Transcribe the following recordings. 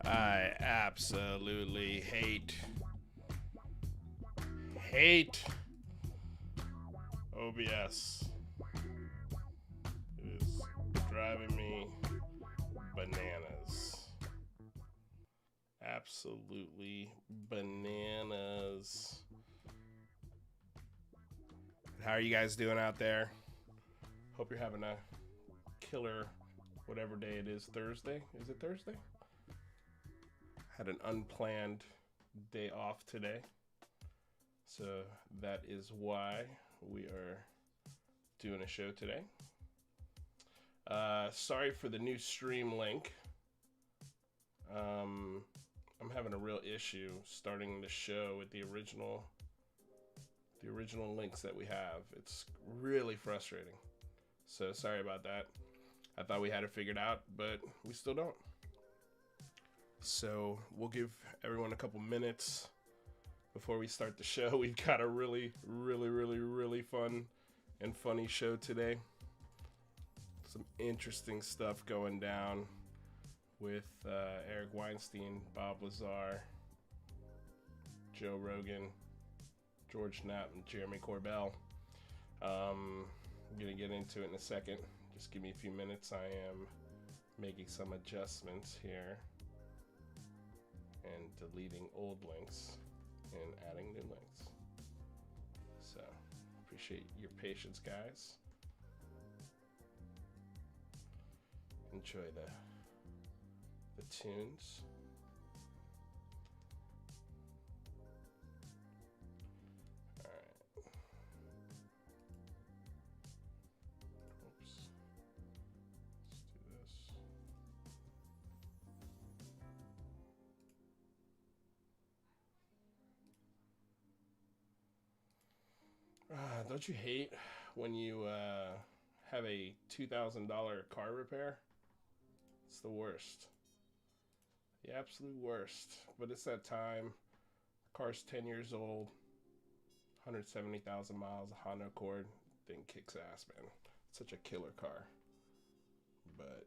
I absolutely hate OBS. It is driving me bananas. Absolutely bananas. How are you guys doing out there? Hope you're having a killer whatever day it is. Thursday? Is it Thursday? Had an unplanned day off today. So that is why we are doing a show today. Sorry for the new stream link. I'm having a real issue starting the show with the original links that we have. It's really frustrating. So sorry about that. I thought we had it figured out, but we still don't. So we'll give everyone a couple minutes before we start the show. We've got a really fun and funny show today. Some interesting stuff going down with Eric Weinstein, Bob Lazar, Joe Rogan, George Knapp, and Jeremy Corbell. I'm going to get into it in a second. Just give me a few minutes. I am making some adjustments here and deleting old links and adding new links. So, appreciate your patience, guys. Enjoy the tunes. All right. Oops. Let's do this. Don't you hate when you have a $2,000 car repair? It's the worst. The absolute worst. But it's that time. The car's 10 years old, 170,000 miles, a Honda Accord. Thing kicks ass, man. It's such a killer car. But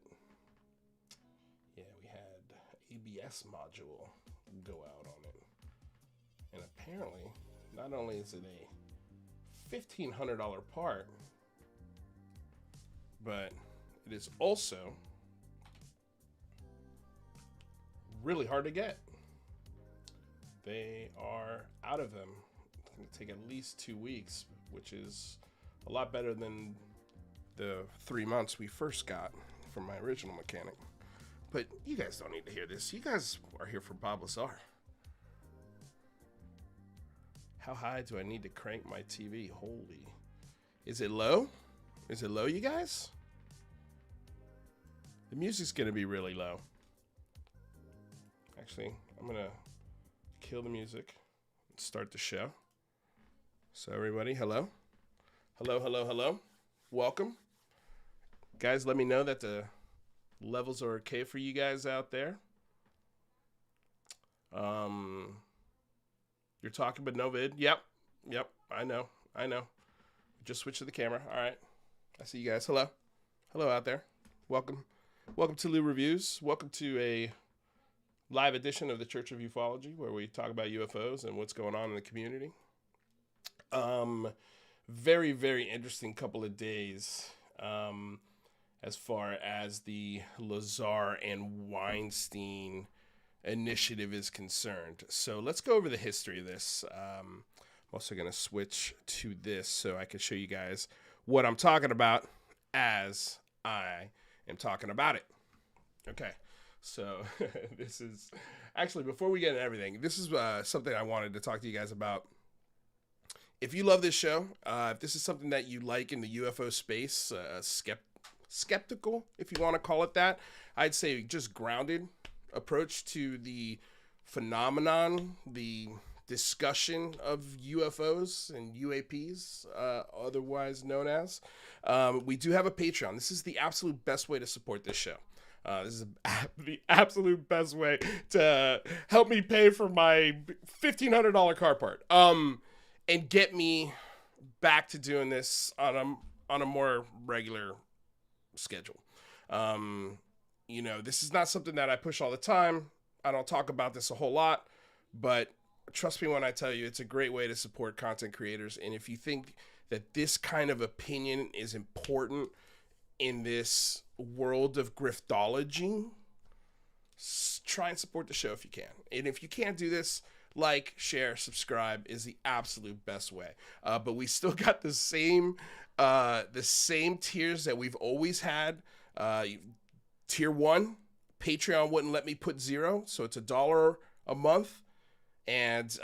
yeah, we had ABS module go out on it. And apparently, not only is it a $1,500 part, but it is also really hard to get. They are out of them. It's going to take at least 2 weeks, which is a lot better than the 3 months we first got from my original mechanic. But you guys don't need to hear this. You guys are here for Bob Lazar. How high do I need to crank my TV? Holy. Is it low? Is it low, you guys? The music's going to be really low. Actually, I'm going to kill the music and start the show. So everybody, hello. Hello. Welcome. Guys, let me know that the levels are okay for you guys out there. You're talking but no vid. Yep. I know. Just switch to the camera. All right. I see you guys. Hello out there. Welcome to Lou Reviews. Welcome to a live edition of the Church of Ufology, where we talk about UFOs and what's going on in the community. Very interesting couple of days as far as the Lazar and Weinstein initiative is concerned. So let's go over the history of this. I'm also going to switch to this so I can show you guys what I'm talking about as I am talking about it. Okay. So this is actually, before we get into everything, this is something I wanted to talk to you guys about. If you love this show, if this is something that you like in the UFO space, skeptical, if you want to call it that, I'd say just grounded approach to the phenomenon, the discussion of UFOs and UAPs, otherwise known as, we do have a Patreon. This is the absolute best way to support this show. This is the absolute best way to help me pay for my $1,500 car part. And get me back to doing this on a more regular schedule. This is not something that I push all the time. I don't talk about this a whole lot, but trust me when I tell you, it's a great way to support content creators. And if you think that this kind of opinion is important in this world of griftology, try and support the show if you can. And if you can't do this, like, share, subscribe is the absolute best way. But we still got the same tiers that we've always had. Tier 1, Patreon wouldn't let me put 0, so it's $1 a month. And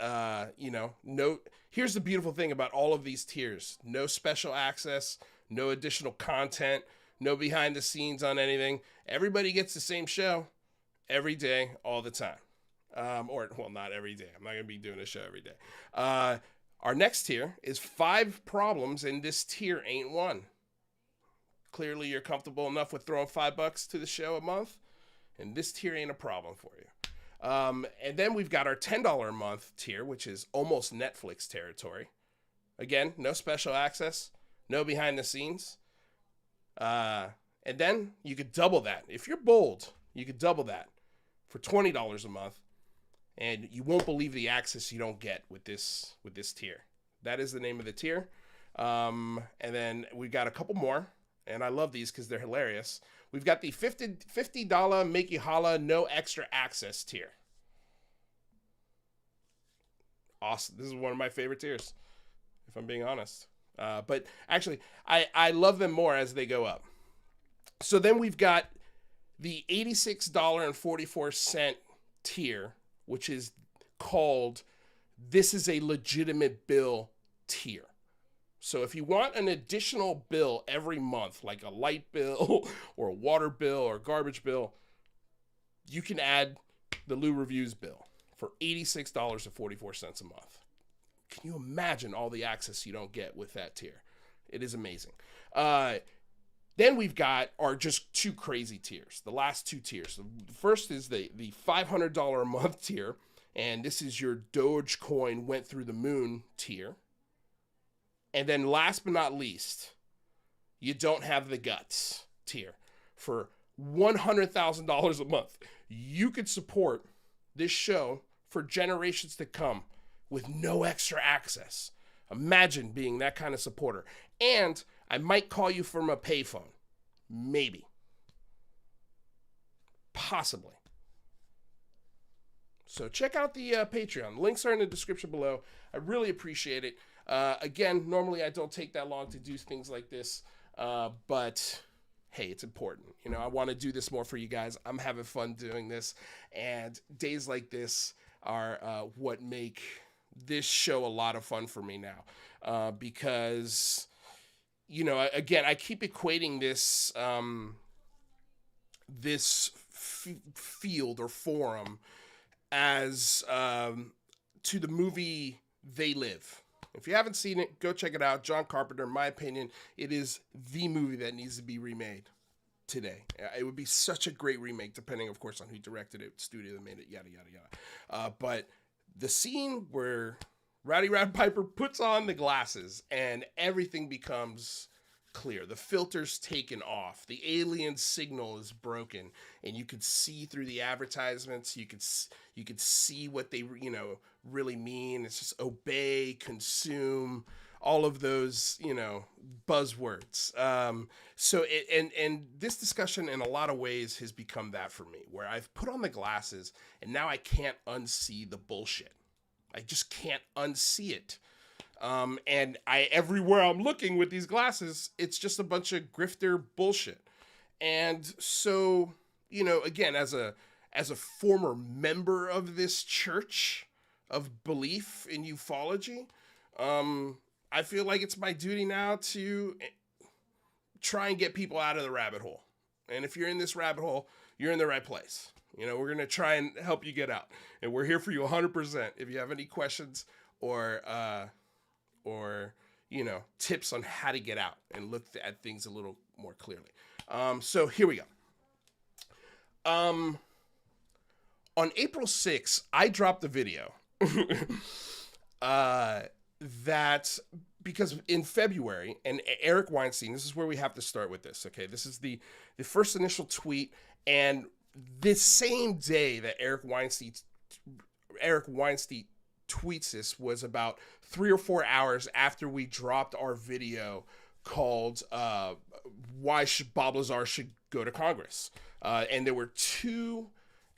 here's the beautiful thing about all of these tiers: no special access, no additional content, no behind the scenes on anything. Everybody gets the same show every day, all the time. Not every day. I'm not going to be doing a show every day. Our next tier is 5 problems, and this tier ain't one. Clearly, you're comfortable enough with throwing $5 to the show a month, and this tier ain't a problem for you. And then we've got our $10 a month tier, which is almost Netflix territory. Again, no special access, no behind the scenes. And then you could double that. If you're bold, you could double that for $20 a month. And you won't believe the access you don't get with this tier. That is the name of the tier. And then we've got a couple more, and I love these because they're hilarious. We've got the $50 make you holla, no extra access tier. Awesome. This is one of my favorite tiers, if I'm being honest. But actually, I love them more as they go up. So then we've got the $86.44 tier, which is called This is a Legitimate Bill tier. So if you want an additional bill every month, like a light bill or a water bill or a garbage bill, you can add the Lou Reviews bill for $86.44 a month. Can you imagine all the access you don't get with that tier? It is amazing. Then we've got our just 2 crazy tiers, the last 2 tiers. The first is the $500 a month tier, and this is your Dogecoin went through the moon tier. And then last but not least, you don't have the guts tier. For $100,000 a month, you could support this show for generations to come with no extra access. Imagine being that kind of supporter. And I might call you from a payphone. Maybe. Possibly. So check out the Patreon. Links are in the description below. I really appreciate it. Again, normally I don't take that long to do things like this. But hey, it's important. I want to do this more for you guys. I'm having fun doing this. And days like this are what make this show a lot of fun for me now. Because, again, I keep equating this field or forum as to the movie They Live. If you haven't seen it, go check it out. John Carpenter, in my opinion, it is the movie that needs to be remade today. It would be such a great remake, depending, of course, on who directed it, studio that made it, yada, yada, yada. But the scene where Rowdy Roddy Piper puts on the glasses and everything becomes clear. The filter's taken off. The alien signal is broken, and you could see through the advertisements. You could see what they really mean. It's just obey, consume, all of those buzzwords. So this discussion in a lot of ways has become that for me, where I've put on the glasses and now I can't unsee the bullshit. I just can't unsee it. And everywhere I'm looking with these glasses, it's just a bunch of grifter bullshit. And so, again, as a former member of this church of belief in ufology, I feel like it's my duty now to try and get people out of the rabbit hole. And if you're in this rabbit hole, you're in the right place. We're going to try and help you get out. And we're here for you 100%. If you have any questions or tips on how to get out and look at things a little more clearly. So here we go. On April 6th, I dropped a video that, because in February, and Eric Weinstein, this is where we have to start with this, okay? This is the first initial tweet, and this same day that Eric Weinstein tweets this was about 3 or 4 hours after we dropped our video called "Why Bob Lazar Should Go to Congress," and there were two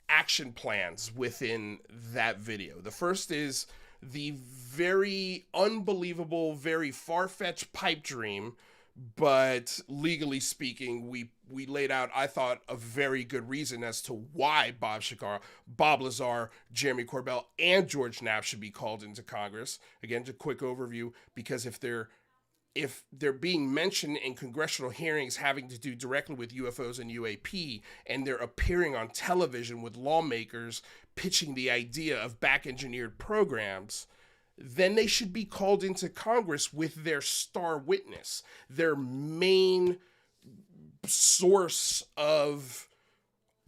action plans within that video. The first is the very unbelievable, very far-fetched pipe dream, but legally speaking, we laid out, I thought, a very good reason as to why Bob Lazar, Jeremy Corbell, and George Knapp should be called into Congress. Again, just a quick overview, because if they're being mentioned in congressional hearings having to do directly with UFOs and UAP, and they're appearing on television with lawmakers pitching the idea of back-engineered programs, then they should be called into Congress with their star witness, their main source of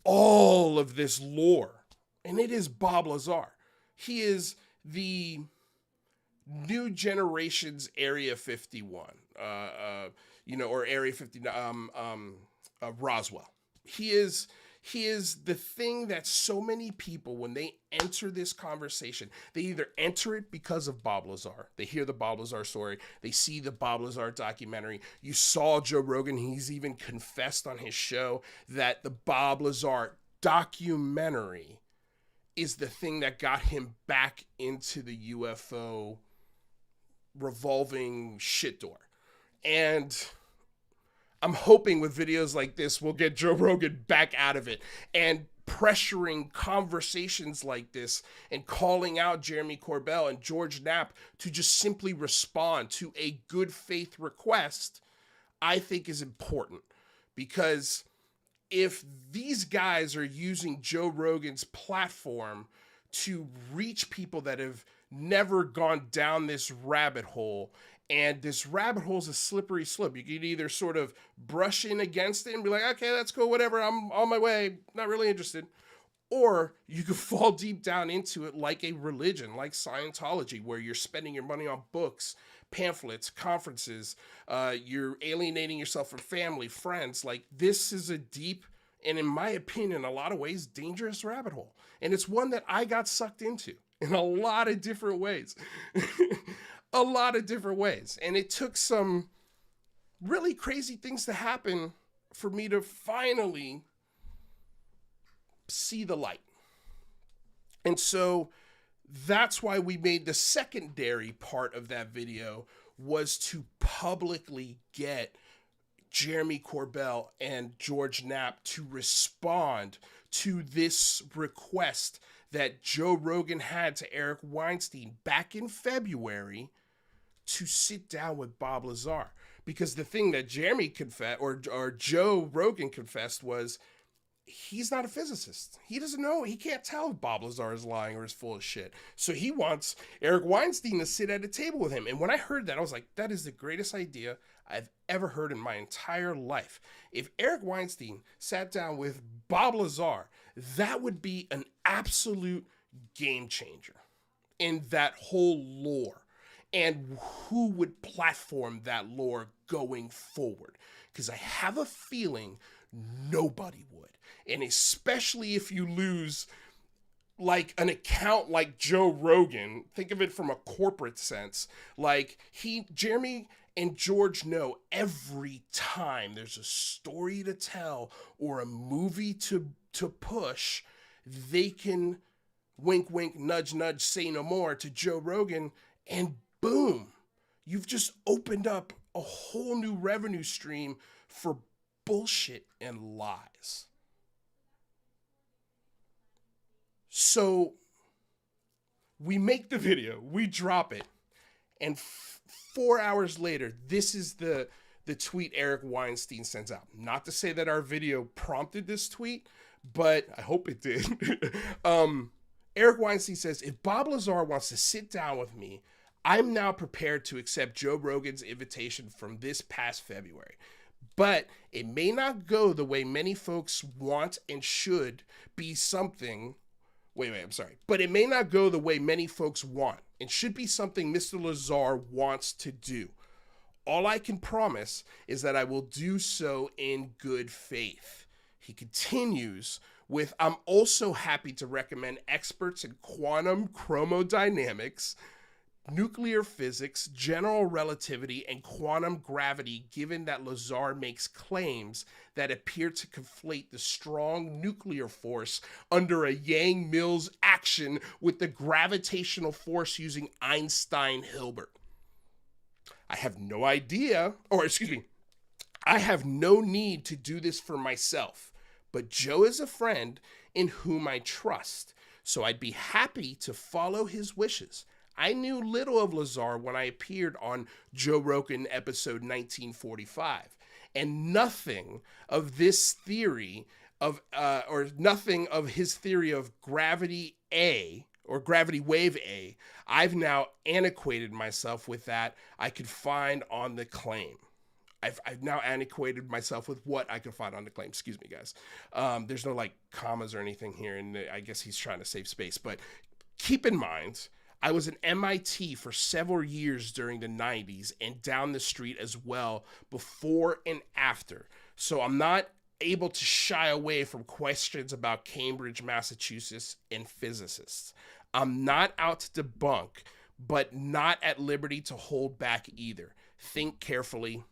all of this lore. And it is Bob Lazar. He is the new generation's Area 51, or Area 59, Roswell. He is the thing that so many people, when they enter this conversation, they either enter it because of Bob Lazar. They hear the Bob Lazar story. They see the Bob Lazar documentary. You saw Joe Rogan. He's even confessed on his show that the Bob Lazar documentary is the thing that got him back into the UFO revolving shit door. And I'm hoping with videos like this, we'll get Joe Rogan back out of it, and pressuring conversations like this and calling out Jeremy Corbell and George Knapp to just simply respond to a good faith request, I think is important. Because if these guys are using Joe Rogan's platform to reach people that have never gone down this rabbit hole, and this rabbit hole is a slippery slope. You can either sort of brush in against it and be like, okay, that's cool, whatever, I'm on my way, not really interested. Or you could fall deep down into it like a religion, like Scientology, where you're spending your money on books, pamphlets, conferences, you're alienating yourself from family, friends. Like, this is a deep, and in my opinion, in a lot of ways, dangerous rabbit hole. And it's one that I got sucked into in a lot of different ways. A lot of different ways. And it took some really crazy things to happen for me to finally see the light. And so that's why we made the secondary part of that video, was to publicly get Jeremy Corbell and George Knapp to respond to this request that Joe Rogan had to Eric Weinstein back in February to sit down with Bob Lazar. Because the thing that Jeremy confessed, or Joe Rogan confessed, was he's not a physicist. He doesn't know. He can't tell if Bob Lazar is lying or is full of shit. So he wants Eric Weinstein to sit at a table with him. And when I heard that, I was like, that is the greatest idea I've ever heard in my entire life. If Eric Weinstein sat down with Bob Lazar, that would be an absolute game changer in that whole lore. And who would platform that lore going forward? Because I have a feeling nobody would. And especially if you lose like an account like Joe Rogan, think of it from a corporate sense. Like Jeremy and George know every time there's a story to tell or a movie to push, they can wink, wink, nudge, nudge, say no more to Joe Rogan, and boom, you've just opened up a whole new revenue stream for bullshit and lies. So we make the video, we drop it, and 4 hours later, this is the tweet Eric Weinstein sends out. Not to say that our video prompted this tweet, but I hope it did. Eric Weinstein says, if Bob Lazar wants to sit down with me, I'm now prepared to accept Joe Rogan's invitation from this past February. But it may not go the way many folks want and should be something. But it may not go the way many folks want and should be something Mr. Lazar wants to do. All I can promise is that I will do so in good faith. He continues with, I'm also happy to recommend experts in quantum chromodynamics, nuclear physics, general relativity, and quantum gravity, given that Lazar makes claims that appear to conflate the strong nuclear force under a Yang-Mills action with the gravitational force using Einstein-Hilbert. I have no idea, or excuse me, I have no need to do this for myself, but Joe is a friend in whom I trust, so I'd be happy to follow his wishes. I knew little of Lazar when I appeared on Joe Rogan episode 1945, and nothing of this theory of, or nothing of his theory of gravity A, or gravity wave A, I've now antiquated myself with that I could find on the claim. I've now antiquated myself with what I could find on the claim. Excuse me, guys. There's no like commas or anything here, and I guess he's trying to save space. But keep in mind, I was at MIT for several years during the 90s and down the street as well before and after. So I'm not able to shy away from questions about Cambridge, Massachusetts, and physicists. I'm not out to debunk, but not at liberty to hold back either. Think carefully.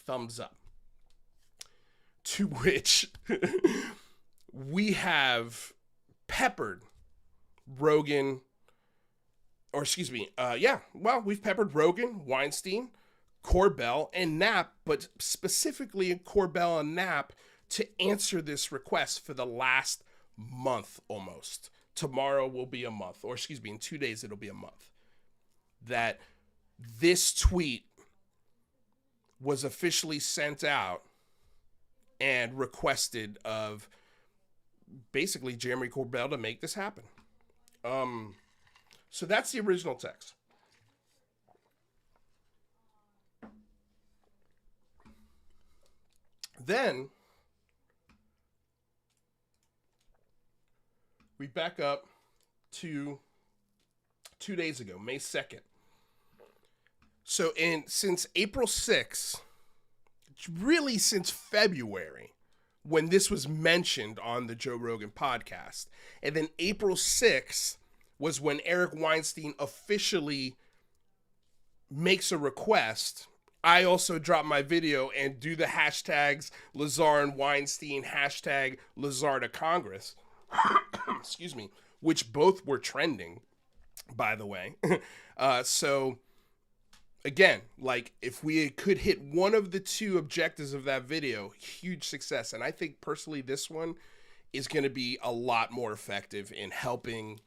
Thumbs up. To which we have peppered Rogan, or excuse me, we've peppered Rogan, Weinstein, Corbell, and Knapp, but specifically Corbell and Knapp to answer this request for the last month almost. Tomorrow will be a month, or excuse me, in 2 days it'll be a month, that this tweet was officially sent out and requested of basically Jeremy Corbell to make this happen. So that's the original text. Then we back up to 2 days ago, May 2nd. So since April 6th, really since February, when this was mentioned on the Joe Rogan podcast, and then April 6th was when Eric Weinstein officially makes a request. I also drop my video and do the hashtags Lazar and Weinstein, hashtag Lazar to Congress, excuse me, which both were trending, by the way. So again, like if we could hit one of the two objectives of that video, huge success. And I think personally this one is going to be a lot more effective in helping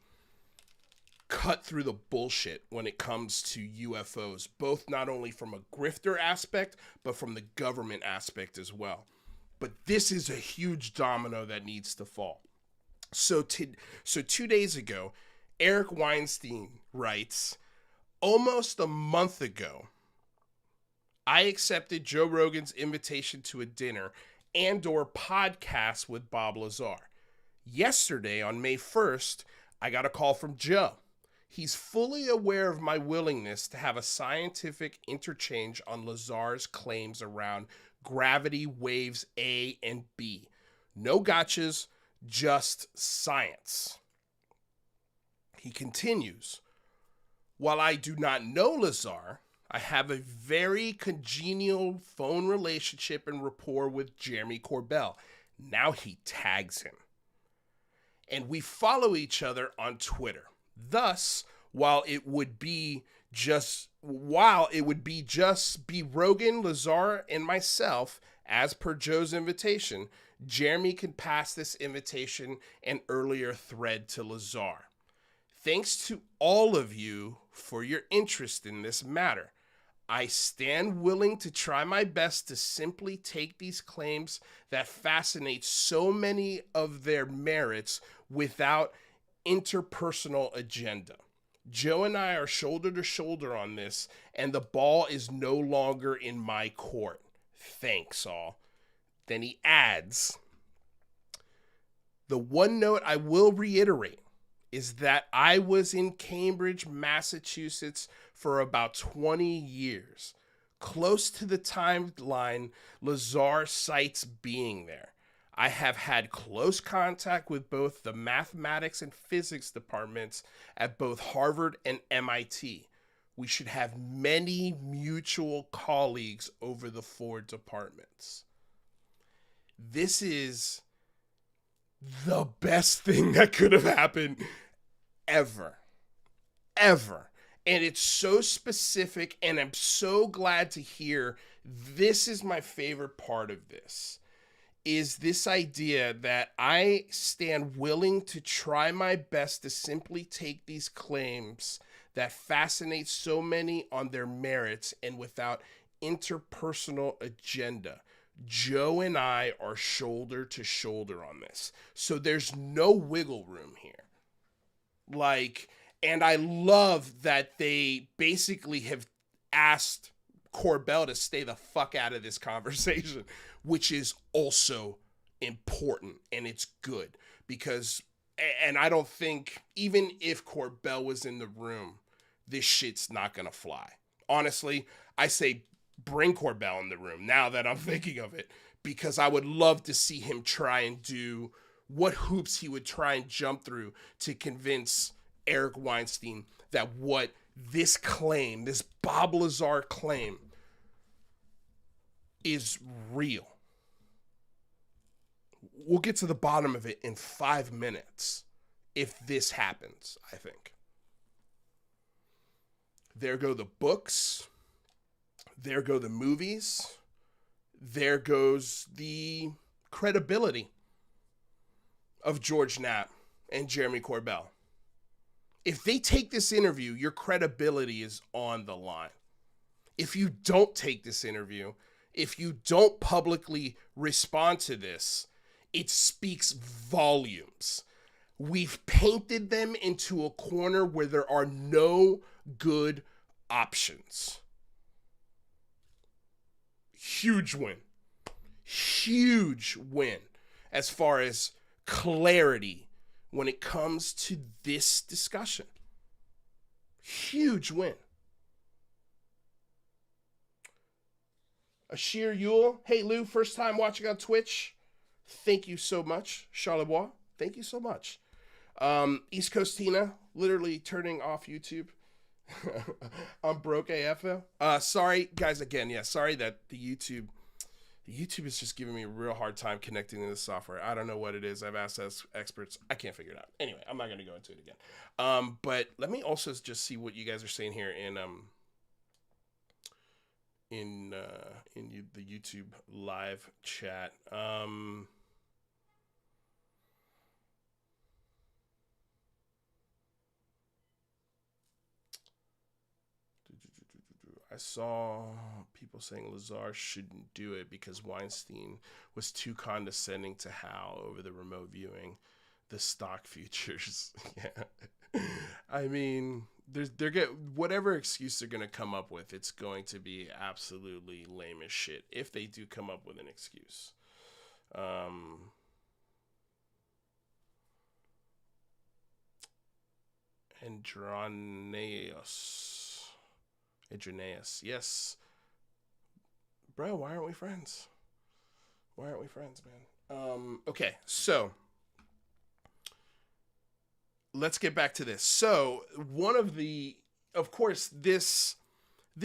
cut through the bullshit when it comes to UFOs, both not only from a grifter aspect, but from the government aspect as well. But this is a huge domino that needs to fall. So 2 days ago, Eric Weinstein writes, almost a month ago, I accepted Joe Rogan's invitation to a dinner and/or podcast with Bob Lazar. Yesterday, on May 1st, I got a call from Joe. He's fully aware of my willingness to have a scientific interchange on Lazar's claims around gravity waves A and B. No gotchas, just science. He continues, while I do not know Lazar, I have a very congenial phone relationship and rapport with Jeremy Corbell. Now he tags him. And we follow each other on Twitter. Thus, while it would be just be Rogan, Lazar, and myself, as per Joe's invitation, Jeremy can pass this invitation and earlier thread to Lazar. Thanks to all of you for your interest in this matter. I stand willing to try my best to simply take these claims that fascinate so many of their merits without interpersonal agenda. Joe and I are shoulder to shoulder on this, and the ball is no longer in my court. Thanks all. Then he adds, the one note I will reiterate is that I was in Cambridge, Massachusetts for about 20 years, close to the timeline Lazar cites being there. I have had close contact with both the mathematics and physics departments at both Harvard and MIT. We should have many mutual colleagues over the four departments. This is the best thing that could have happened ever. Ever. And it's so specific, and I'm so glad to hear this is my favorite part of this, is this idea that I stand willing to try my best to simply take these claims that fascinate so many on their merits and without interpersonal agenda. Joe and I are shoulder to shoulder on this. So there's no wiggle room here. Like, and I love that they basically have asked Corbell to stay the fuck out of this conversation, which is also important, and it's good because, and I don't think even if Corbell was in the room, this shit's not gonna fly. Honestly, I say bring Corbell in the room now that I'm thinking of it, because I would love to see him try and do what hoops he would try and jump through to convince Eric Weinstein that what this claim, this Bob Lazar claim, is real. We'll get to the bottom of it in 5 minutes if this happens, I think. There go the books. There go the movies. There goes the credibility of George Knapp and Jeremy Corbell. If they take this interview, your credibility is on the line. If you don't take this interview, if you don't publicly respond to this, it speaks volumes. We've painted them into a corner where there are no good options. Huge win. Huge win as far as clarity when it comes to this discussion. Huge win. Ashir Yule. Hey, Lou, first time watching on Twitch. Thank you so much. Charlebois, thank you so much. East Coast Tina, literally turning off YouTube. I'm broke AF. Sorry, guys, again, yeah, sorry that the YouTube is just giving me a real hard time connecting to the software. I don't know what it is. I've asked experts. I can't figure it out. Anyway, I'm not going to go into it again. But let me also just see what you guys are saying here in the YouTube live chat. I saw people saying Lazar shouldn't do it because Weinstein was too condescending to Hal over the remote viewing the stock futures. Yeah. I mean, whatever excuse they're going to come up with, it's going to be absolutely lame as shit if they do come up with an excuse. Adroneus. Yes. Bro, why aren't we friends? Why aren't we friends, man? Okay, so let's get back to this. So of course, this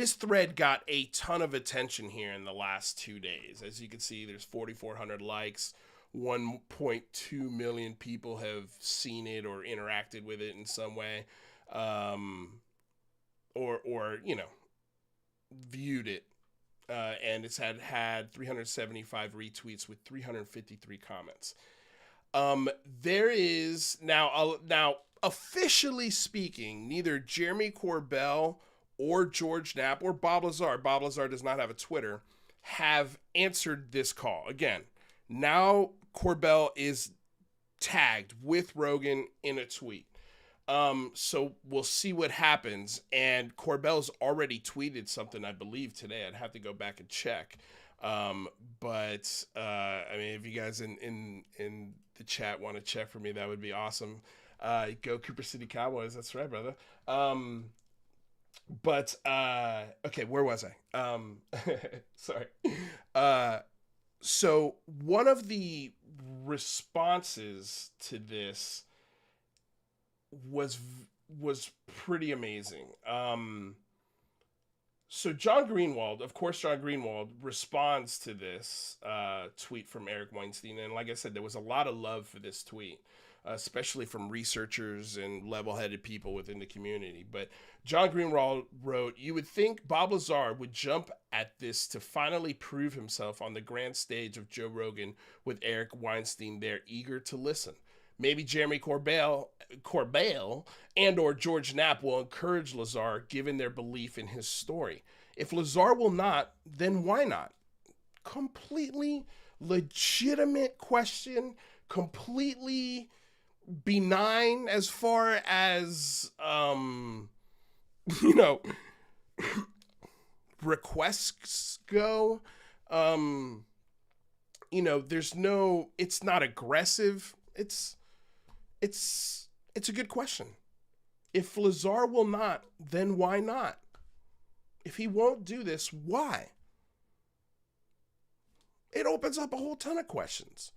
thread got a ton of attention here in the last 2 days. As you can see, there's 4,400 likes. 1.2 million people have seen it or interacted with it in some way. Or viewed it, and it's had 375 retweets with 353 comments. There is now officially speaking, neither Jeremy Corbell or George Knapp or Bob Lazar does not have a Twitter, have answered this call. Again, now Corbell is tagged with Rogan in a tweet. So we'll see what happens. And Corbell's already tweeted something, I believe, today. I'd have to go back and check. I mean, if you guys in the chat want to check for me, that would be awesome. Go Cooper City Cowboys. That's right, brother. Okay, where was I? Sorry. So one of the responses to this was was pretty amazing. So John Greenwald, of course, John Greenwald responds to this tweet from Eric Weinstein, and like I said, there was a lot of love for this tweet, especially from researchers and level-headed people within the community. But John Greenwald wrote, "You would think Bob Lazar would jump at this to finally prove himself on the grand stage of Joe Rogan with Eric Weinstein there, eager to listen. Maybe Jeremy Corbell and or George Knapp will encourage Lazar given their belief in his story. If Lazar will not, then why not?" Completely legitimate question, completely benign as far as, you know, requests go. You know, it's not aggressive. It's a good question. If Lazar will not, then why not? If he won't do this, why? It opens up a whole ton of questions.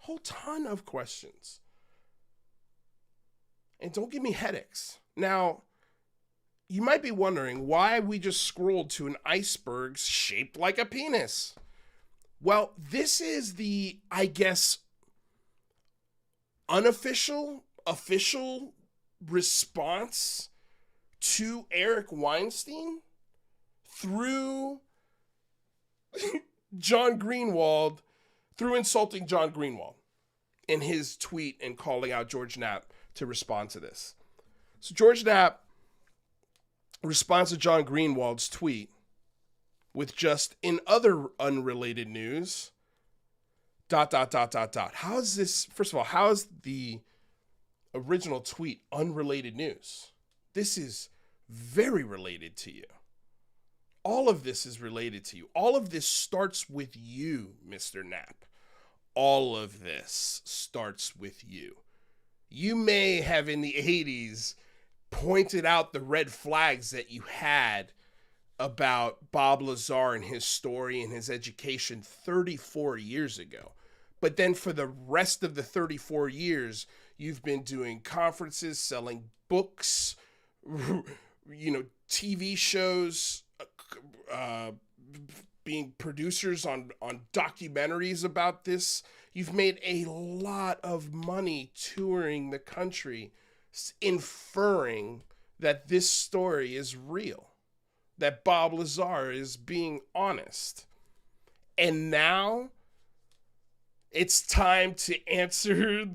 Whole ton of questions. And don't give me headaches. Now, you might be wondering why we just scrolled to an iceberg shaped like a penis. Well, this is the, I guess, official response to Eric Weinstein through John Greenwald, through insulting John Greenwald in his tweet and calling out George Knapp to respond to this. So George Knapp responds to John Greenwald's tweet with just, "In other unrelated news, ... How is this, first of all, how is the original tweet unrelated news? This is very related to you. All of this is related to you. All of this starts with you, Mr. Knapp. All of this starts with you. You may have in the 80s pointed out the red flags that you had about Bob Lazar and his story and his education 34 years ago. But then for the rest of the 34 years, you've been doing conferences, selling books, you know, TV shows, being producers on documentaries about this. You've made a lot of money touring the country, inferring that this story is real, that Bob Lazar is being honest. And now it's time to answer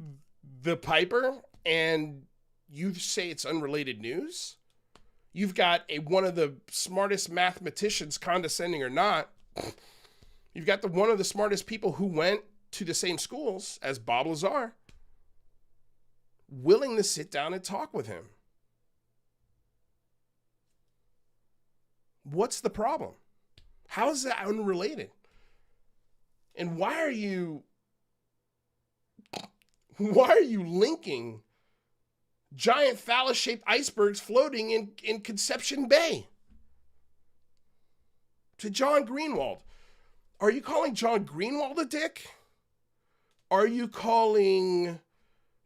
the piper, and you say it's unrelated news? You've got one of the smartest mathematicians, condescending or not, you've got one of the smartest people who went to the same schools as Bob Lazar, willing to sit down and talk with him. What's the problem? How is that unrelated? And why are you linking giant phallus-shaped icebergs floating in Conception Bay to John Greenwald? Are you calling John Greenwald a dick? Are you calling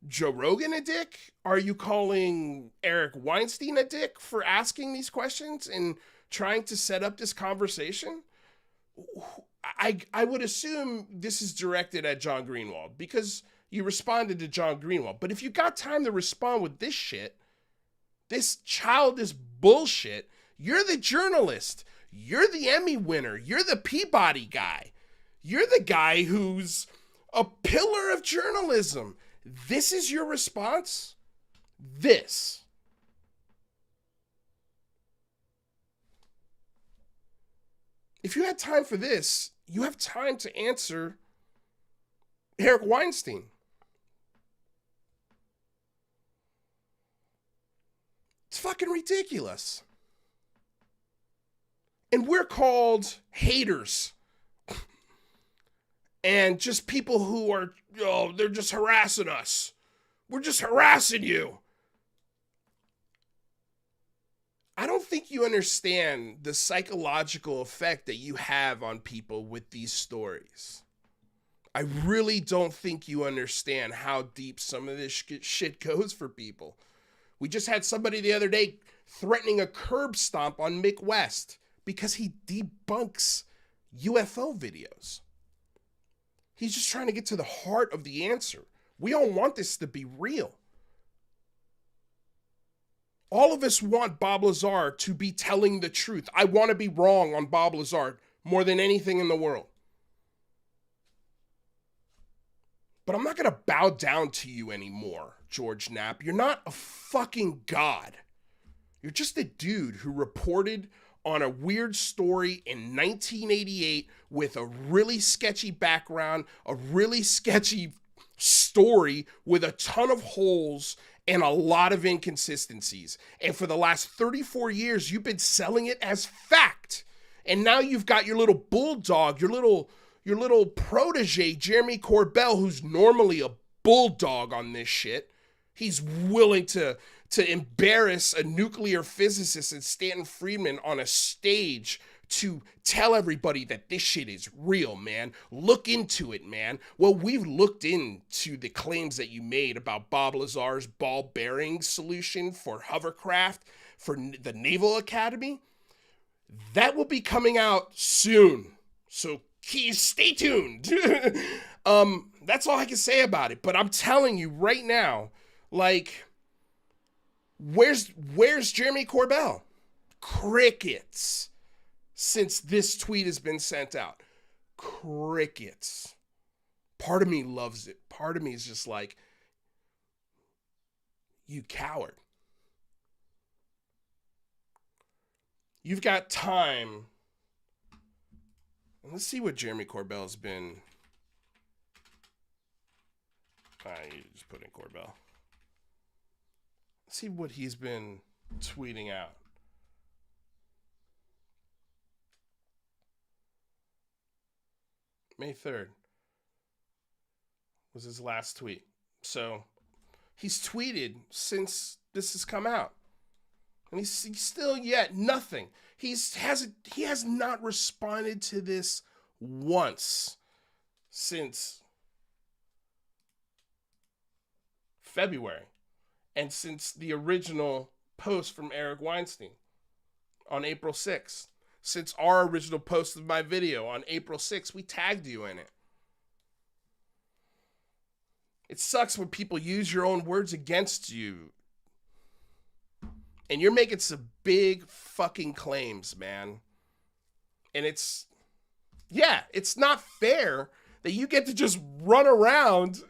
Joe Rogan a dick? Are you calling Eric Weinstein a dick for asking these questions and trying to set up this conversation? I would assume this is directed at John Greenwald because you responded to John Greenwald. But if you got time to respond with this shit, this childish bullshit, you're the journalist. You're the Emmy winner. You're the Peabody guy. You're the guy who's a pillar of journalism. This is your response? This. If you had time for this, you have time to answer Eric Weinstein. It's fucking ridiculous. And we're called haters. And just people who are, they're just harassing us. We're just harassing you. I don't think you understand the psychological effect that you have on people with these stories. I really don't think you understand how deep some of this shit goes for people. We just had somebody the other day threatening a curb stomp on Mick West because he debunks UFO videos. He's just trying to get to the heart of the answer. We all want this to be real. All of us want Bob Lazar to be telling the truth. I want to be wrong on Bob Lazar more than anything in the world. But I'm not going to bow down to you anymore, George Knapp. You're not a fucking god. You're just a dude who reported on a weird story in 1988 with a really sketchy background, a really sketchy story with a ton of holes and a lot of inconsistencies. And for the last 34 years, you've been selling it as fact. And now you've got your little bulldog, your little protege, Jeremy Corbell, who's normally a bulldog on this shit. He's willing to embarrass a nuclear physicist and Stanton Friedman on a stage to tell everybody that this shit is real, man. Look into it, man. Well, we've looked into the claims that you made about Bob Lazar's ball bearing solution for hovercraft for the Naval Academy. That will be coming out soon. So stay tuned. That's all I can say about it. But I'm telling you right now, like, where's Jeremy Corbell? Crickets. Since this tweet has been sent out. Crickets. Part of me loves it. Part of me is just like, you coward. You've got time. Let's see what Jeremy Corbell's been. You just put in Corbell. Let's see what he's been tweeting out. May 3rd was his last tweet. So he's tweeted since this has come out. And he's still yet nothing. He has not responded to this once since February. And since the original post from Eric Weinstein on April 6th. Since our original post of my video on April 6th, we tagged you in it. It sucks when people use your own words against you. And you're making some big fucking claims, man. And it's not fair that you get to just run around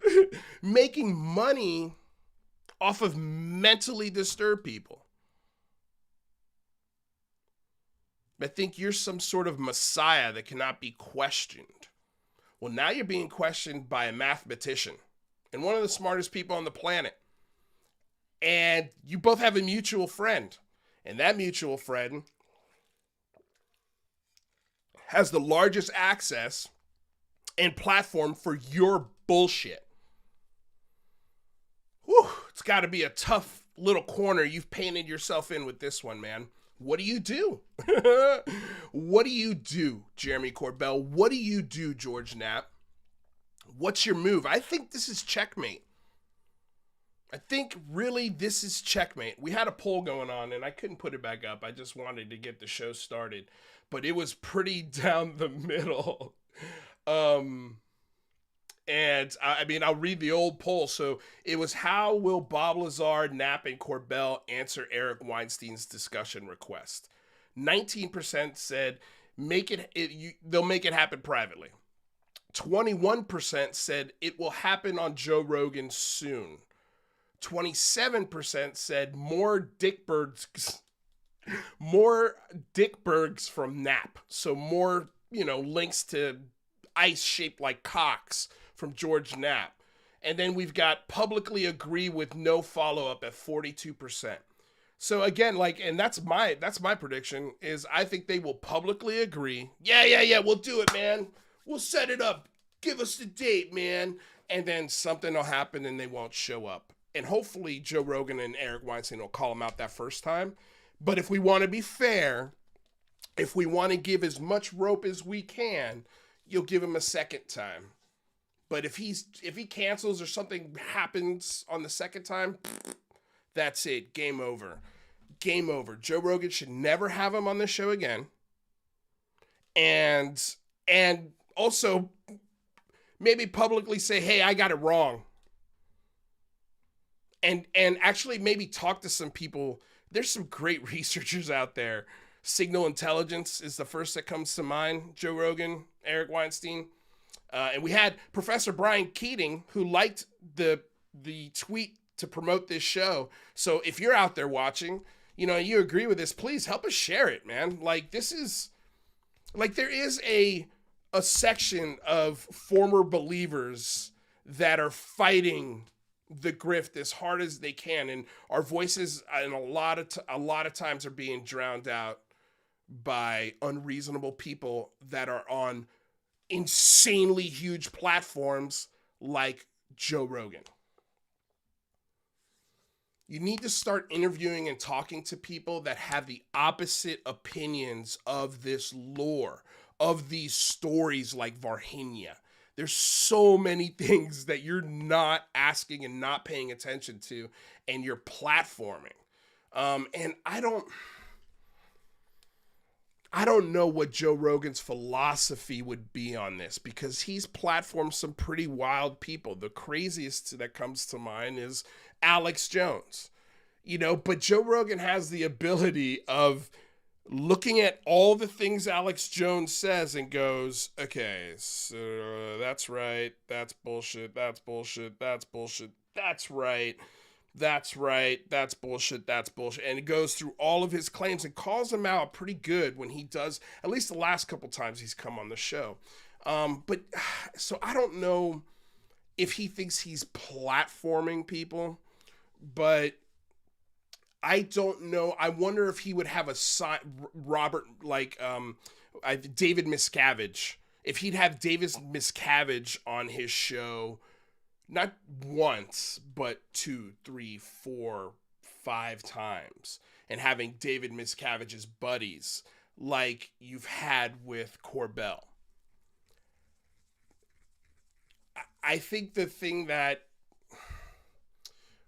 making money off of mentally disturbed people. I think you're some sort of messiah that cannot be questioned. Well, now you're being questioned by a mathematician and one of the smartest people on the planet. And you both have a mutual friend. And that mutual friend has the largest access and platform for your bullshit. Whew, it's got to be a tough little corner you've painted yourself in with this one, man. What do you do? What do you do, Jeremy Corbell? What do you do, George Knapp? What's your move? I think this is checkmate. I think really this is checkmate. We had a poll going on and I couldn't put it back up. I just wanted to get the show started, but it was pretty down the middle. And I mean, I'll read the old poll. So it was, how will Bob Lazar, Knapp, and Corbell answer Eric Weinstein's discussion request? 19% said they'll make it happen privately. 21% said it will happen on Joe Rogan soon. 27% said more Dickbergs from Knapp. So more, links to ice shaped like cocks from George Knapp. And then we've got publicly agree with no follow-up at 42%. So again, and that's my prediction, is I think they will publicly agree. Yeah, we'll do it, man. We'll set it up. Give us the date, man. And then something will happen and they won't show up. And hopefully Joe Rogan and Eric Weinstein will call them out that first time. But if we want to be fair, if we want to give as much rope as we can, you'll give him a second time. But if he cancels or something happens on the second time, that's it. Game over. Game over. Joe Rogan should never have him on the show again. And also maybe publicly say, hey, I got it wrong. And actually maybe talk to some people. There's some great researchers out there. Signal Intelligence is the first that comes to mind. Joe Rogan, Eric Weinstein. And we had Professor Brian Keating, who liked the tweet to promote this show. So if you're out there watching, you agree with this, please help us share it, man. Like, this is, like, there is a section of former believers that are fighting the grift as hard as they can, and our voices and a lot of times are being drowned out by unreasonable people that are on insanely huge platforms like Joe Rogan. You need to start interviewing and talking to people that have the opposite opinions of this lore, of these stories like Varhinia. There's so many things that you're not asking and not paying attention to, and you're platforming. And I don't know what Joe Rogan's philosophy would be on this, because he's platformed some pretty wild people. The craziest that comes to mind is Alex Jones, but Joe Rogan has the ability of looking at all the things Alex Jones says and goes, okay, so that's right, that's bullshit, that's bullshit, that's bullshit, that's right, that's right, that's bullshit, that's bullshit. And it goes through all of his claims and calls them out pretty good when he does, at least the last couple times he's come on the show. But so I don't know if he thinks he's platforming people, but I don't know. I wonder if he would have a David Miscavige. If he'd have David Miscavige on his show, not once, but 2, 3, 4, 5 times, and having David Miscavige's buddies like you've had with Corbell. I think the thing that,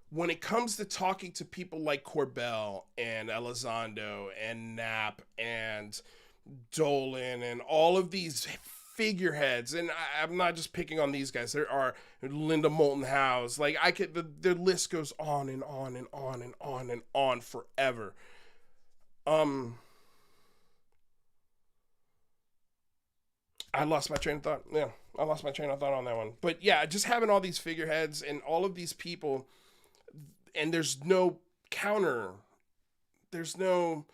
when it comes to talking to people like Corbell and Elizondo and Knapp and Dolan and all of these figureheads, and I'm not just picking on these guys. There are Linda Moulton Howe. Like, the list goes on and on and on and on and on forever. I lost my train of thought. Yeah, I lost my train of thought on that one. But yeah, just having all these figureheads and all of these people, and there's no counter. There's no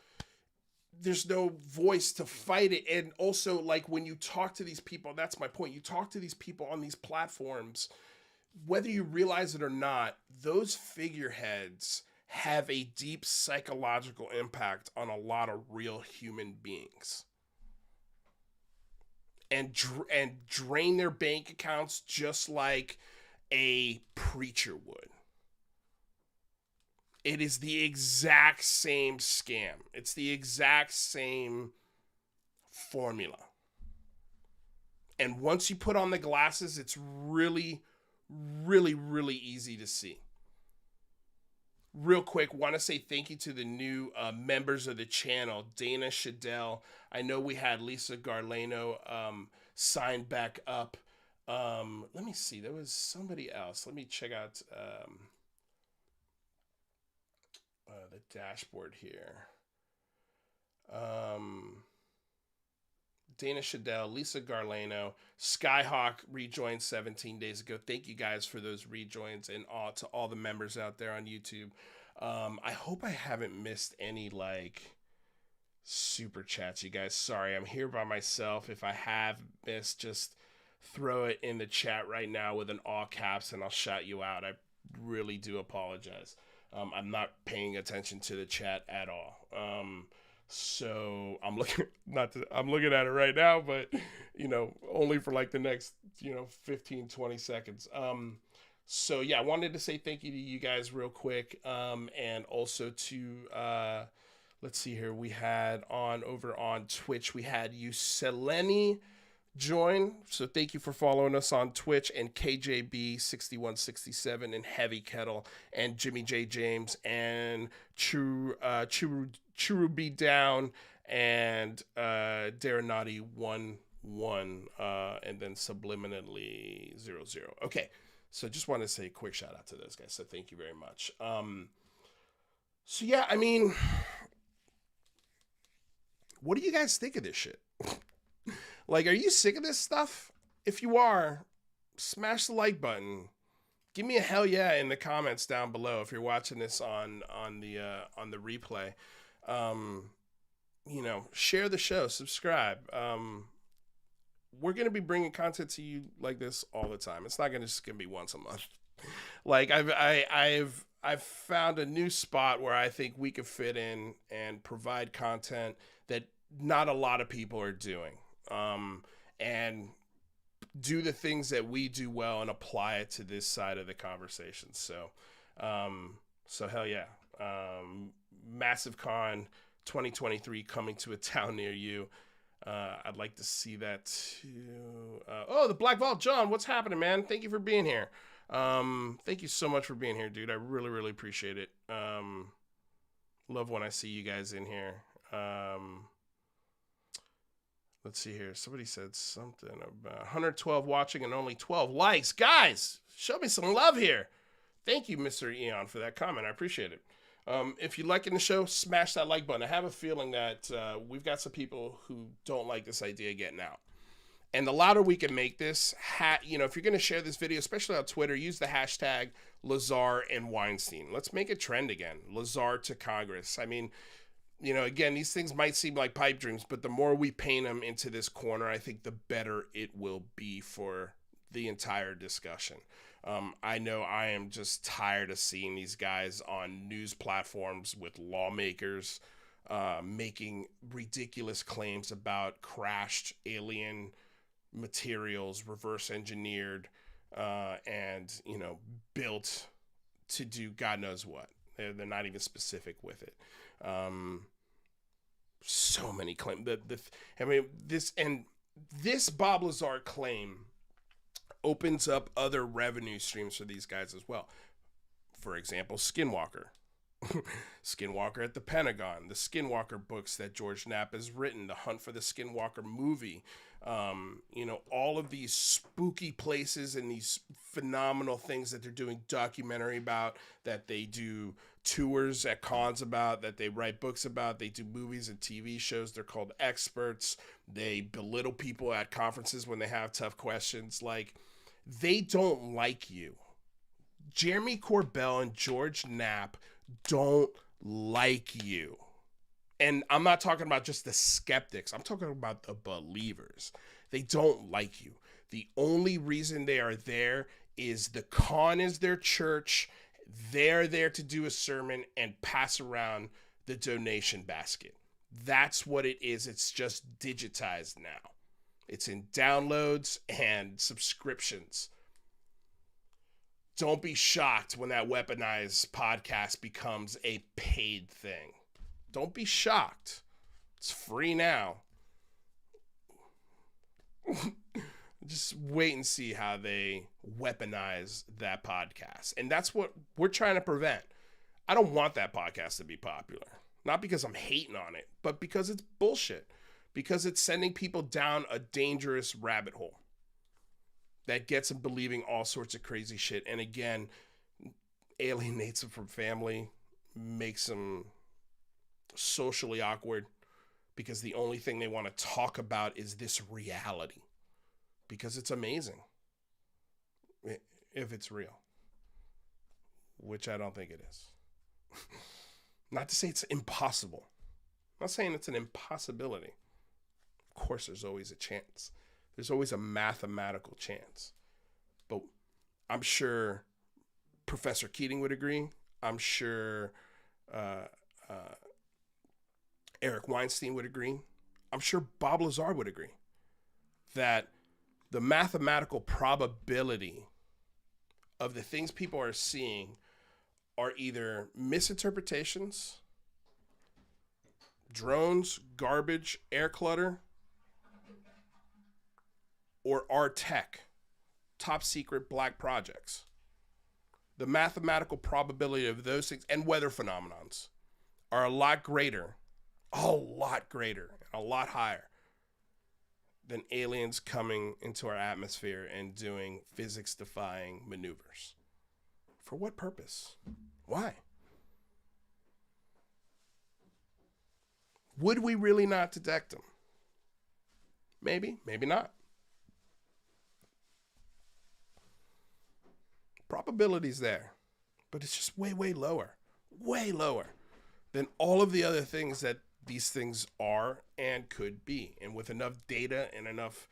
voice to fight it. And also, like, when you talk to these people, that's my point. You talk to these people on these platforms, whether you realize it or not, those figureheads have a deep psychological impact on a lot of real human beings. And drain their bank accounts just like a preacher would. It is the exact same scam. It's the exact same formula. And once you put on the glasses, it's really, really, really easy to see. Real quick, want to say thank you to the new members of the channel, Dana Shadell. I know we had Lisa Garlano sign back up. Let me see. There was somebody else. Let me check out the dashboard here. Dana Shadell, Lisa Garlano, Skyhawk rejoined 17 days ago. Thank you guys for those rejoins, and to all the members out there on YouTube. I hope I haven't missed any super chats, you guys. Sorry, I'm here by myself. If I have missed, just throw it in the chat right now with an all caps and I'll shout you out. I really do apologize. I'm not paying attention to the chat at all. So I'm looking at it right now, but only for the next 15, 20 seconds. So yeah, I wanted to say thank you to you guys real quick. And also to let's see here, we had over on Twitch, we had Useleni join. So thank you for following us on Twitch, and KJB6167 and Heavy Kettle and Jimmy J James and Churu B Down and Daranati 1 and then subliminally 00. Okay. So just want to say a quick shout out to those guys. So thank you very much. So yeah, I mean, what do you guys think of this shit? Like, are you sick of this stuff? If you are, smash the like button. Give me a hell yeah in the comments down below if you're watching this on the replay. Share the show, subscribe. We're gonna be bringing content to you like this all the time. It's not just gonna be once a month. Like I've found a new spot where I think we could fit in and provide content that not a lot of people are doing. And do the things that we do well and apply it to this side of the conversation. So hell yeah. Massive Con 2023 coming to a town near you. I'd like to see that too. The Black Vault, John, what's happening, man? Thank you for being here. Thank you so much for being here, dude. I really, really appreciate it. Love when I see you guys in here. Let's see here. Somebody said something about 112 watching and only 12 likes. Guys, show me some love here. Thank you, Mr. Eon, for that comment. I appreciate it. If you're liking the show, smash that like button. I have a feeling that we've got some people who don't like this idea getting out. And the louder we can make this, if you're going to share this video, especially on Twitter, use the hashtag Lazar and Weinstein. Let's make a trend again. Lazar to Congress. I mean, again, these things might seem like pipe dreams, but the more we paint them into this corner, I think the better it will be for the entire discussion. I know I am just tired of seeing these guys on news platforms with lawmakers making ridiculous claims about crashed alien materials, reverse engineered, and, built to do God knows what. They're not even specific with it. So many claims. This Bob Lazar claim opens up other revenue streams for these guys as well. For example, Skinwalker. Skinwalker at the Pentagon, the Skinwalker books that George Knapp has written, the Hunt for the Skinwalker movie, all of these spooky places and these phenomenal things that they're doing documentary about, that they do tours at cons about, that they write books about, they do movies and TV shows. They're called experts. They belittle people at conferences when they have tough questions. Like, they don't like you. Jeremy Corbell and George Knapp don't like you. And I'm not talking about just the skeptics. I'm talking about the believers. They don't like you. The only reason they are there is the con is their church. They're there to do a sermon and pass around the donation basket. That's what it is. It's just digitized now. It's in downloads and subscriptions. Don't be shocked when that weaponized podcast becomes a paid thing. Don't be shocked. It's free now. Just wait and see how they weaponize that podcast. And that's what we're trying to prevent. I don't want that podcast to be popular. Not because I'm hating on it, but because it's bullshit. Because it's sending people down a dangerous rabbit hole that gets them believing all sorts of crazy shit. And again, alienates them from family, makes them socially awkward, because the only thing they want to talk about is this reality, because it's amazing if it's real, which I don't think it is. Not to say it's impossible. I'm not saying it's an impossibility. Of course, there's always a chance. There's always a mathematical chance. But I'm sure Professor Keating would agree. I'm sure Eric Weinstein would agree. I'm sure Bob Lazar would agree that the mathematical probability of the things people are seeing are either misinterpretations, drones, garbage, air clutter, or our tech, top secret black projects, the mathematical probability of those things and weather phenomenons are a lot greater, and a lot higher than aliens coming into our atmosphere and doing physics-defying maneuvers. For what purpose? Why? Would we really not detect them? Maybe, maybe not. Probability's there, but it's just way, way lower than all of the other things that these things are and could be. And with enough data and enough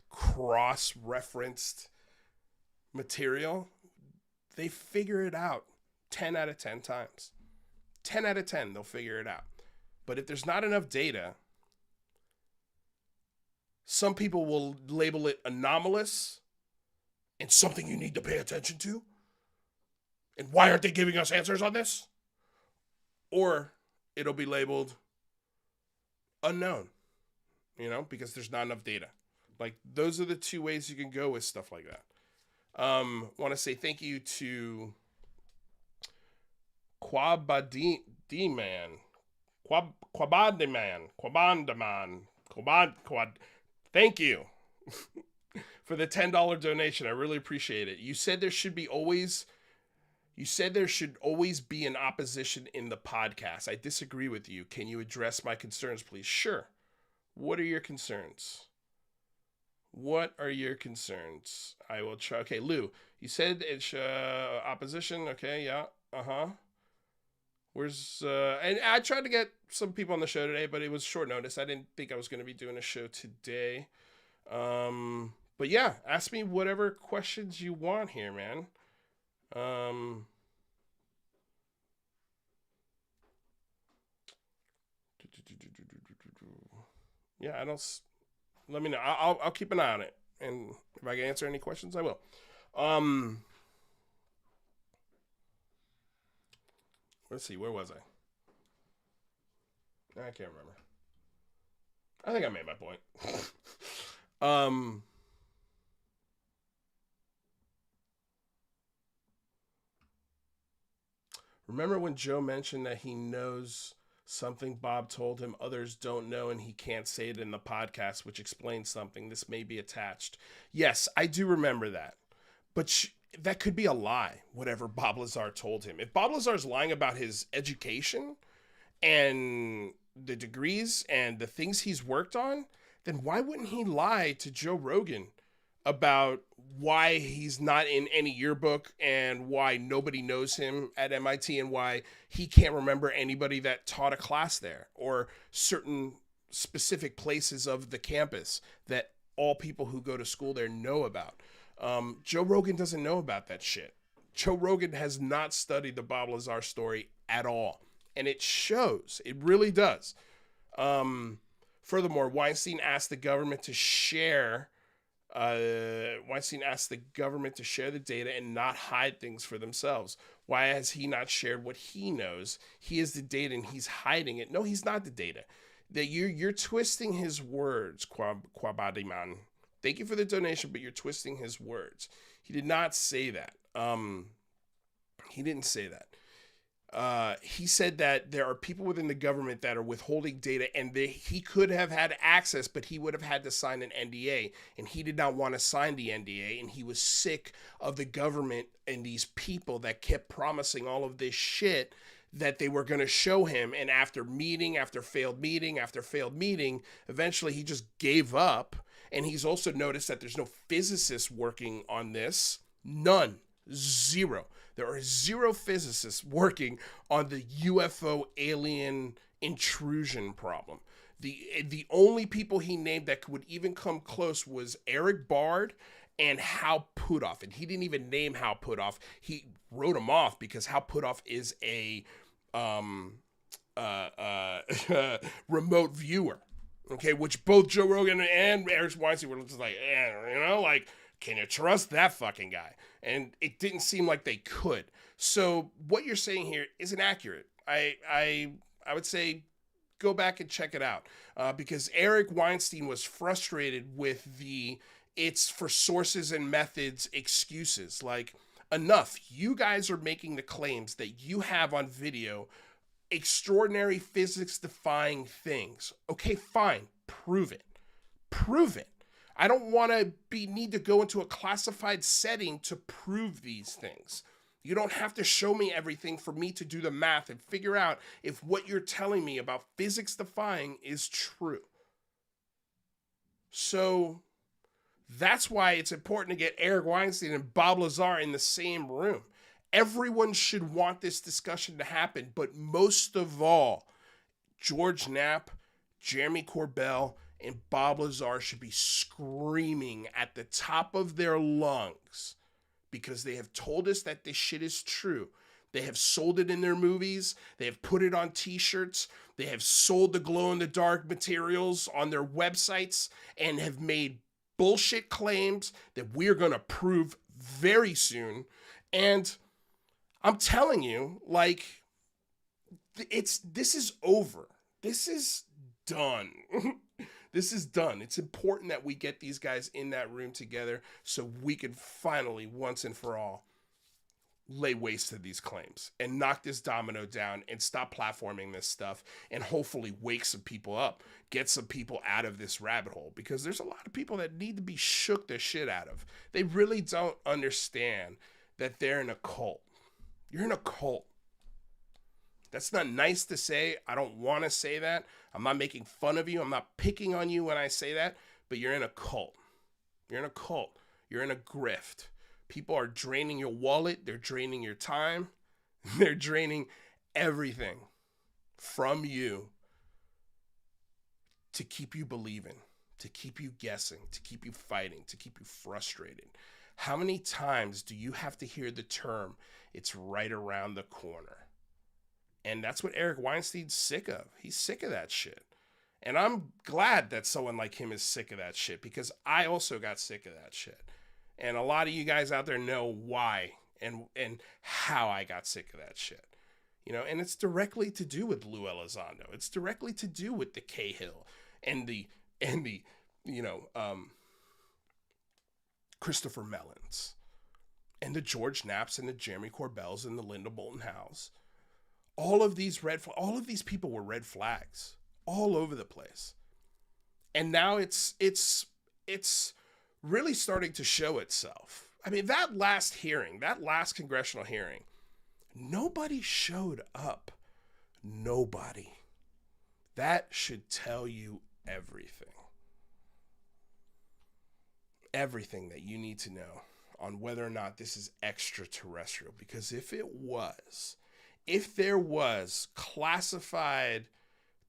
cross-referenced material, they figure it out 10 out of 10 times. 10 out of 10, they'll figure it out. But if there's not enough data, some people will label it anomalous and something you need to pay attention to. And why aren't they giving us answers on this? Or it'll be labeled unknown, because there's not enough data. Like, those are the two ways you can go with stuff like that. Want to say thank you to Quabandaman. Thank you for the $10 donation. I really appreciate it. You said there should always be an opposition in the podcast. I disagree with you. Can you address my concerns, please? Sure. What are your concerns? I will try. Okay, Lou, you said it's opposition. Okay, yeah. Where's and I tried to get some people on the show today, but it was short notice. I didn't think I was going to be doing a show today. But yeah, ask me whatever questions you want here, man. Yeah, let me know. I'll keep an eye on it, and if I can answer any questions, I will. Let's see, where was I can't remember. I think I made my point. Remember when Joe mentioned that he knows something Bob told him others don't know and he can't say it in the podcast, which explains something. This may be attached. Yes, I do remember that. But that could be a lie, whatever Bob Lazar told him. If Bob Lazar's lying about his education and the degrees and the things he's worked on, then why wouldn't he lie to Joe Rogan about why he's not in any yearbook and why nobody knows him at MIT and why he can't remember anybody that taught a class there or certain specific places of the campus that all people who go to school there know about. Joe Rogan doesn't know about that shit. Joe Rogan has not studied the Bob Lazar story at all. And it shows. It really does. Furthermore, Weinstein asked the government to share the data and not hide things for themselves. Why has he not shared what he knows? He is the data and he's hiding it. No, he's not the data. That you're twisting his words, Quabadiman. Thank you for the donation, but you're twisting his words. He did not say that. He didn't say that. He said that there are people within the government that are withholding data and he could have had access, but he would have had to sign an NDA, and he did not want to sign the NDA, and he was sick of the government and these people that kept promising all of this shit that they were going to show him, and after meeting, after failed meeting, eventually he just gave up. And he's also noticed that there's no physicists working on this. None. Zero. There are zero physicists working on the UFO alien intrusion problem. The only people he named that would even come close was Eric Bard and Hal Puthoff. And he didn't even name Hal Puthoff. He wrote him off because Hal Puthoff is a remote viewer. Okay, which both Joe Rogan and Eric Weinstein were just like, can you trust that fucking guy? And it didn't seem like they could. So what you're saying here isn't accurate. I would say go back and check it out because Eric Weinstein was frustrated with the It's for sources and methods excuses. Like, enough. You guys are making the claims that you have on video extraordinary physics defying things. Okay, fine. Prove it. Prove it. I don't want to need to go into a classified setting to prove these things. You don't have to show me everything for me to do the math and figure out if what you're telling me about physics defying is true. So that's why it's important to get Eric Weinstein and Bob Lazar in the same room. Everyone should want this discussion to happen, but most of all, George Knapp, Jeremy Corbell, and Bob Lazar should be screaming at the top of their lungs because they have told us that this shit is true. They have sold it in their movies. They have put it on t-shirts. They have sold the glow-in-the-dark materials on their websites and have made bullshit claims that we're going to prove very soon. And I'm telling you, like, this is over. This is done. This is done. It's important that we get these guys in that room together so we can finally, once and for all, lay waste to these claims and knock this domino down and stop platforming this stuff and hopefully wake some people up, get some people out of this rabbit hole, because there's a lot of people that need to be shook the shit out of. They really don't understand that they're in a cult. You're in a cult. That's not nice to say. I don't want to say that. I'm not making fun of you. I'm not picking on you when I say that, but you're in a cult. You're in a cult. You're in a grift. People are draining your wallet. They're draining your time. They're draining everything from you to keep you believing, to keep you guessing, to keep you fighting, to keep you frustrated. How many times do you have to hear the term, it's right around the corner? And that's what Eric Weinstein's sick of. He's sick of that shit. And I'm glad that someone like him is sick of that shit, because I also got sick of that shit. And a lot of you guys out there know why and how I got sick of that shit. You know, and it's directly to do with Lou Elizondo. It's directly to do with the Cahill and the Christopher Mellons and the George Knapps and the Jeremy Corbells and the Linda Moulton Howes. All of these people were red flags all over the place. And now it's really starting to show itself. I mean, that last congressional hearing, nobody showed up. Nobody. That should tell you everything. Everything that you need to know on whether or not this is extraterrestrial. Because if there was classified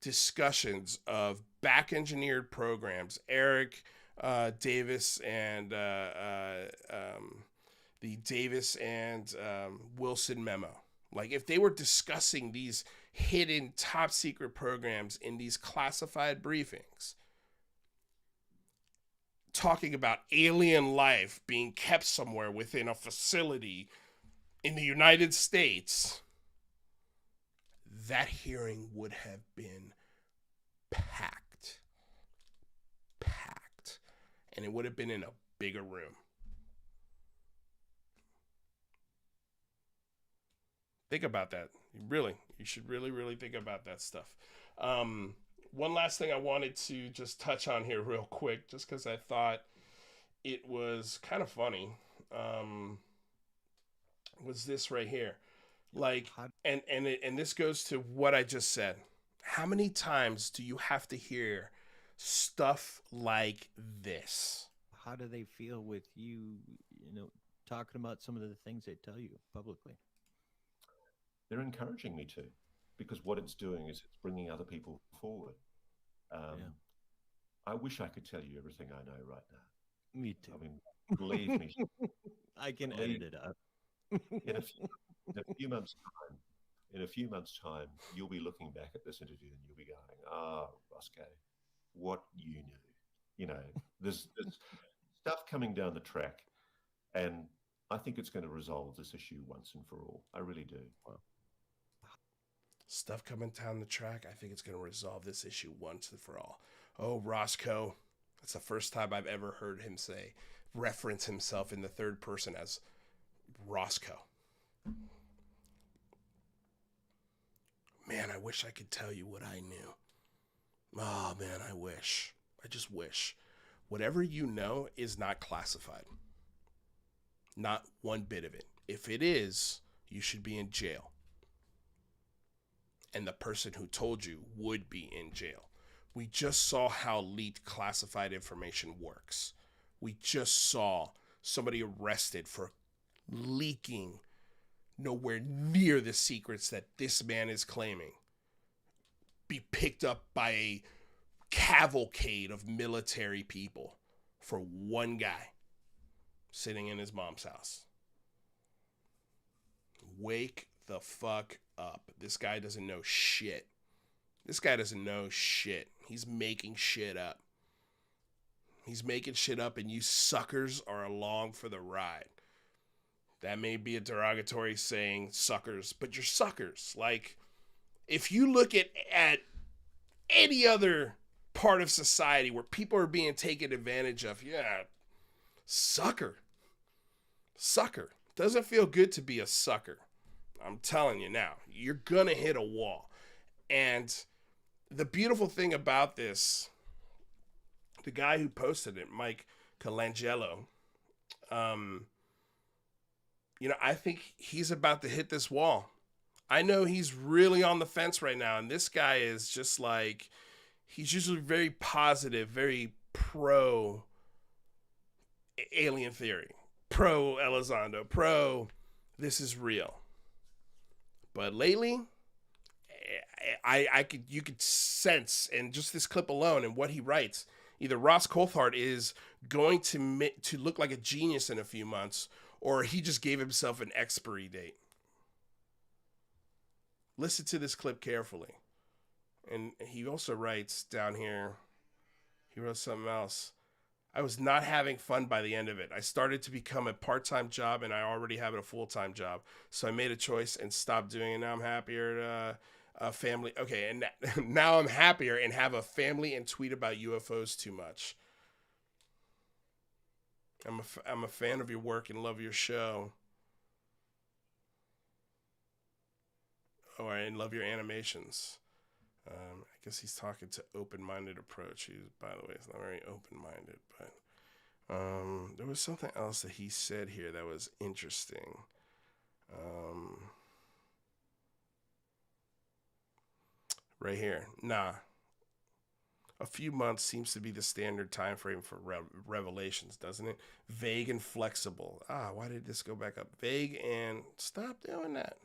discussions of back-engineered programs, Eric Davis and the Davis and Wilson memo, like if they were discussing these hidden top secret programs in these classified briefings, talking about alien life being kept somewhere within a facility in the United States, that hearing would have been packed. And it would have been in a bigger room. Think about that. You should really think about that stuff. One last thing I wanted to just touch on here real quick, just because I thought it was kind of funny, was this right here. Like, and this goes to what I just said. How many times do you have to hear stuff like this? How do they feel with you, talking about some of the things they tell you publicly? They're encouraging me to, because what it's doing is it's bringing other people forward. I wish I could tell you everything I know right now. Me too. I mean, believe me. I can edit it up. In a few months' time, you'll be looking back at this interview and you'll be going, Roscoe, what you knew. There's stuff coming down the track, and I think it's going to resolve this issue once and for all. I really do. Wow. Stuff coming down the track. I think it's going to resolve this issue once and for all. Oh, Roscoe, That's the first time I've ever heard him reference himself in the third person as Roscoe. Man, I wish I could tell you what I knew. Oh, man, I wish. I just wish. Whatever you know is not classified. Not one bit of it. If it is, you should be in jail. And the person who told you would be in jail. We just saw how leaked classified information works. We just saw somebody arrested for leaking nowhere near the secrets that this man is claiming be picked up by a cavalcade of military people for one guy sitting in his mom's house. Wake the fuck up. This guy doesn't know shit. This guy doesn't know shit. He's making shit up. He's making shit up, and you suckers are along for the ride. That may be a derogatory saying, suckers, but you're suckers. Like, if you look at any other part of society where people are being taken advantage of, yeah, sucker. Sucker. Doesn't feel good to be a sucker. I'm telling you now, you're going to hit a wall. And the beautiful thing about this, the guy who posted it, Mike Colangelo, I think he's about to hit this wall. I know he's really on the fence right now. And this guy is just like, he's usually very positive, very pro alien theory, pro Elizondo, pro this is real. But lately, you could sense, and just this clip alone and what he writes, either Ross Coulthard is going to look like a genius in a few months, or he just gave himself an expiry date. Listen to this clip carefully. And he also writes down here, he wrote something else. I was not having fun by the end of it. I started to become a part-time job, and I already have a full-time job. So I made a choice and stopped doing it. Now I'm happier a family. Okay, and now I'm happier and have a family and tweet about UFOs too much. I'm a fan of your work and love your show. And love your animations. I guess he's talking to open-minded approach. By the way, it's not very open-minded, but there was something else that he said here that was interesting. Right here. Nah. A few months seems to be the standard time frame for revelations, doesn't it? Vague and flexible. Why did this go back up? Vague and... Stop doing that.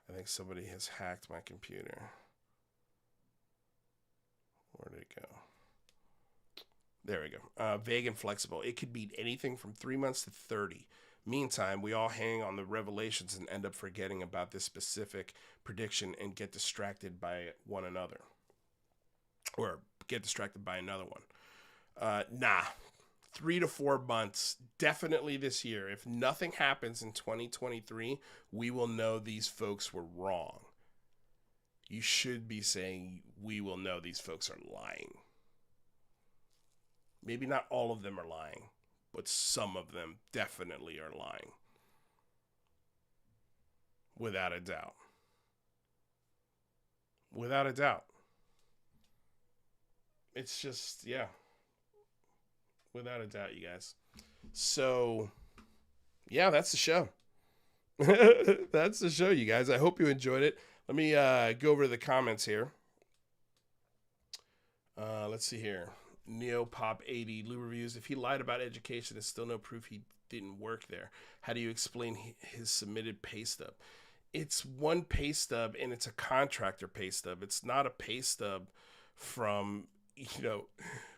I think somebody has hacked my computer. Where did it go? There we go. Vague and flexible. It could be anything from 3 months to 30. Meantime, we all hang on the revelations and end up forgetting about this specific prediction and get distracted by one another. Or get distracted by another one. 3 to 4 months. Definitely this year. If nothing happens in 2023, we will know these folks were wrong. You should be saying, we will know these folks are lying. Maybe not all of them are lying, but some of them definitely are lying. Without a doubt. Without a doubt. It's just, yeah. Without a doubt, you guys. So, yeah, that's the show. That's the show, you guys. I hope you enjoyed it. Let me go over the comments here. Let's see here. Neopop80, Lou reviews. If he lied about education, there's still no proof he didn't work there. How do you explain his submitted pay stub? It's one pay stub, and it's a contractor pay stub. It's not a pay stub from,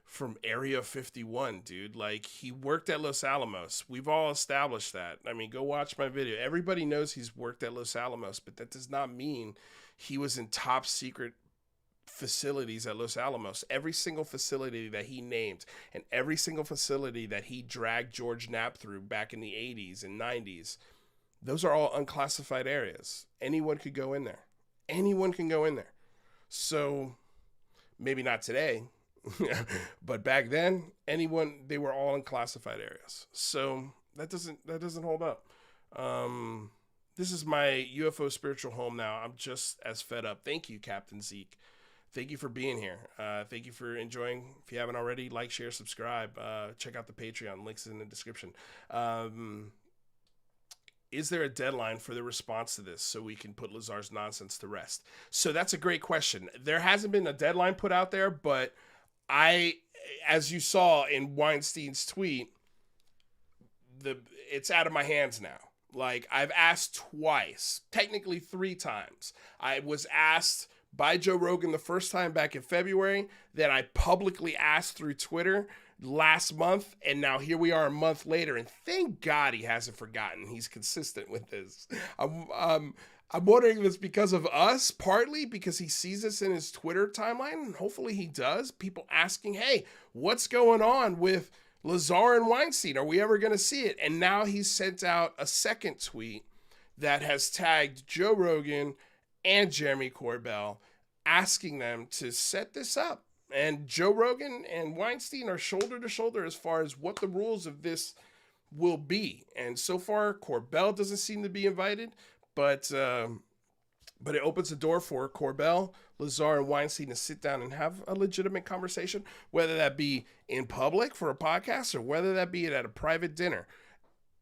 from Area 51, dude. Like, he worked at Los Alamos. We've all established that. I mean, go watch my video. Everybody knows he's worked at Los Alamos, but that does not mean he was in top secret facilities at Los Alamos. Every single facility that he named and every single facility that he dragged George Knapp through back in the 80s and 90s, those are all unclassified areas. Anyone could go in there. Anyone can go in there. So maybe not today. But back then, they were all in classified areas. So that doesn't hold up. This is my UFO spiritual home now. I'm just as fed up. Thank you, Captain Zeke. Thank you for being here. Thank you for enjoying. If you haven't already, like, share, subscribe. Check out the Patreon. Links in the description. Is there a deadline for the response to this so we can put Lazar's nonsense to rest? So that's a great question. There hasn't been a deadline put out there, but as you saw in Weinstein's tweet, it's out of my hands now. Like, I've asked twice, technically 3 times. I was asked by Joe Rogan the first time back in February, then I publicly asked through Twitter last month, and now here we are a month later, and thank God he hasn't forgotten. He's consistent with this. I'm wondering if it's because of us, partly because he sees this in his Twitter timeline, and hopefully he does. People asking, hey, what's going on with Lazar and Weinstein? Are we ever going to see it? And now he's sent out a second tweet that has tagged Joe Rogan and Jeremy Corbell, asking them to set this up. And Joe Rogan and Weinstein are shoulder to shoulder as far as what the rules of this will be. And so far, Corbell doesn't seem to be invited, but it opens the door for Corbell, Lazar, and Weinstein to sit down and have a legitimate conversation, whether that be in public for a podcast or whether that be at a private dinner.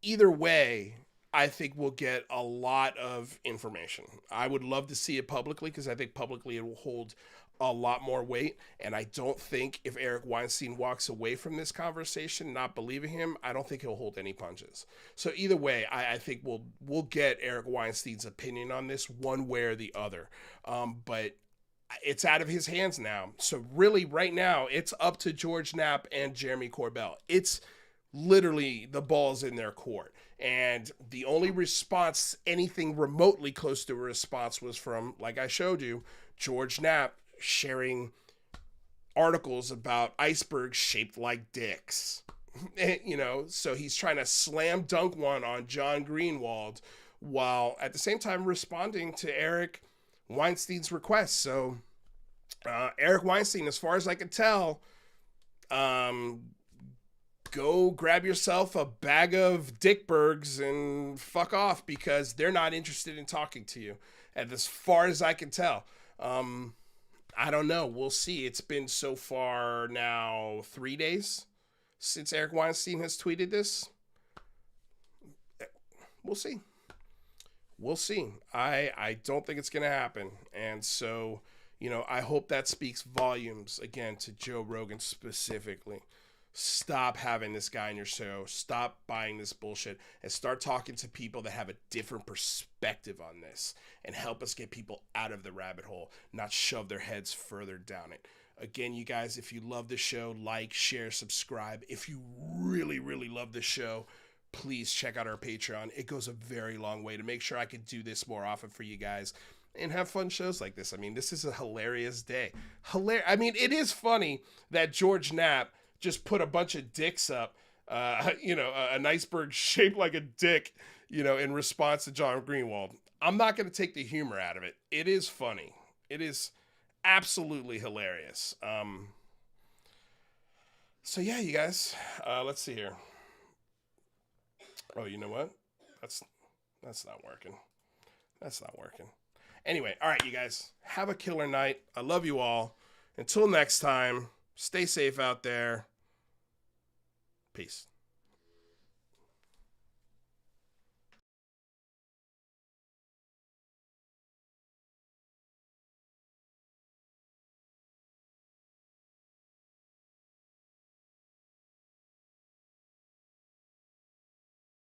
Either way, I think we'll get a lot of information. I would love to see it publicly because I think publicly it will hold a lot more weight. And I don't think if Eric Weinstein walks away from this conversation not believing him, I don't think he'll hold any punches. So either way, I think we'll get Eric Weinstein's opinion on this one way or the other. But it's out of his hands now. So really right now, it's up to George Knapp and Jeremy Corbell. It's literally the ball's in their court. And the only response, anything remotely close to a response, was from, like I showed you, George Knapp sharing articles about icebergs shaped like dicks. So he's trying to slam dunk one on John Greenwald while at the same time responding to Eric Weinstein's request. So Eric Weinstein, as far as I can tell, go grab yourself a bag of Dickbergs and fuck off, because they're not interested in talking to you. And as far as I can tell, I don't know. We'll see. It's been so far now 3 days since Eric Weinstein has tweeted this. We'll see. We'll see. I don't think it's going to happen. And so, I hope that speaks volumes, again, to Joe Rogan specifically. Stop having this guy in your show. Stop buying this bullshit and start talking to people that have a different perspective on this and help us get people out of the rabbit hole, not shove their heads further down it. Again, you guys, if you love the show, like, share, subscribe. If you really, really love the show, please check out our Patreon. It goes a very long way to make sure I can do this more often for you guys and have fun shows like this. I mean, this is a hilarious day. It is funny that George Knapp just put a bunch of dicks up, an iceberg shaped like a dick, in response to John Greenwald. I'm not going to take the humor out of it. It is funny. It is absolutely hilarious. So yeah, you guys, let's see here. Oh, you know what? That's not working. That's not working. Anyway, all right, you guys, have a killer night. I love you all. Until next time, stay safe out there. Peace.